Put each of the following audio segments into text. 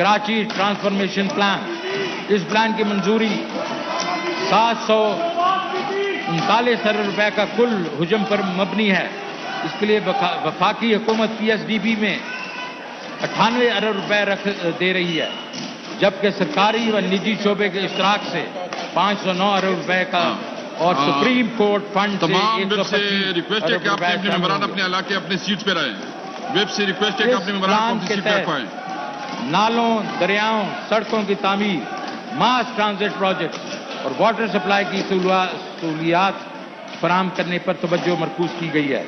Karachi transformation plan, اس plan کی منظوری 739 ارب روپے کا کل حجم پر مبنی ہے۔ اس کے لیے وفاقی حکومت PSDB میں 98 ارب روپے دے رہی ہے، جبکہ سرکاری و نجی شعبے کے اشتراک سے 509 ارب روپے کا اور سپریم کورٹ فنڈ سے تمام ویب سے 125 ریکویسٹ ہے کہ آپ اپنے ممبران اپنے علاقے اپنے سیٹ پہ رہیں۔ ویب سے ریکویسٹ ہے کہ اپنے ممبران کو اپنی سیٹ پہ رکھوائیں۔ نالوں، دریاؤں، سڑکوں کی تعمیر، ماس ٹرانزٹ پروجیکٹس اور واٹر سپلائی کی سہولیات فراہم کرنے پر توجہ مرکوز کی گئی ہے۔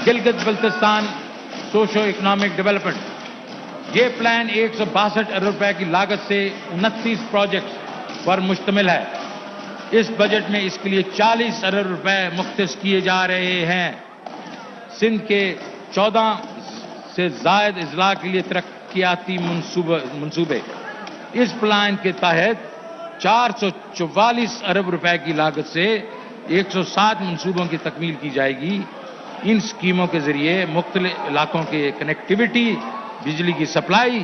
Gilgit Baltistan socio economic development, یہ پلان 162 ارب روپے کی لاگت سے 29 پروجیکٹس پر مشتمل ہے۔ اس بجٹ میں اس کے لیے 40 ارب روپے مختص کیے جا رہے ہیں۔ سندھ کے 14 سے زائد اضلاع کے لیے ترقیاتی منصوبے، اس پلان کے تحت 444 ارب روپے کی لاگت سے 107 منصوبوں کی تکمیل کی جائے گی۔ ان سکیموں کے ذریعے مختلف علاقوں کے کنیکٹیویٹی، بجلی کی سپلائی،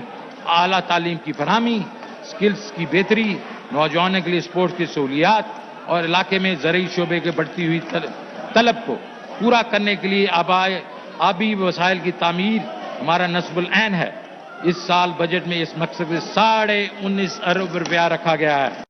اعلیٰ تعلیم کی فراہمی، سکلز کی بہتری، نوجوانوں کے لیے اسپورٹس کی سہولیات اور علاقے میں زرعی شعبے کے بڑھتی ہوئی طلب کو پورا کرنے کے لیے آبی وسائل کی تعمیر ہمارا نصب العین ہے۔ اس سال بجٹ میں اس مقصد سے 19.5 ارب روپیہ رکھا گیا ہے۔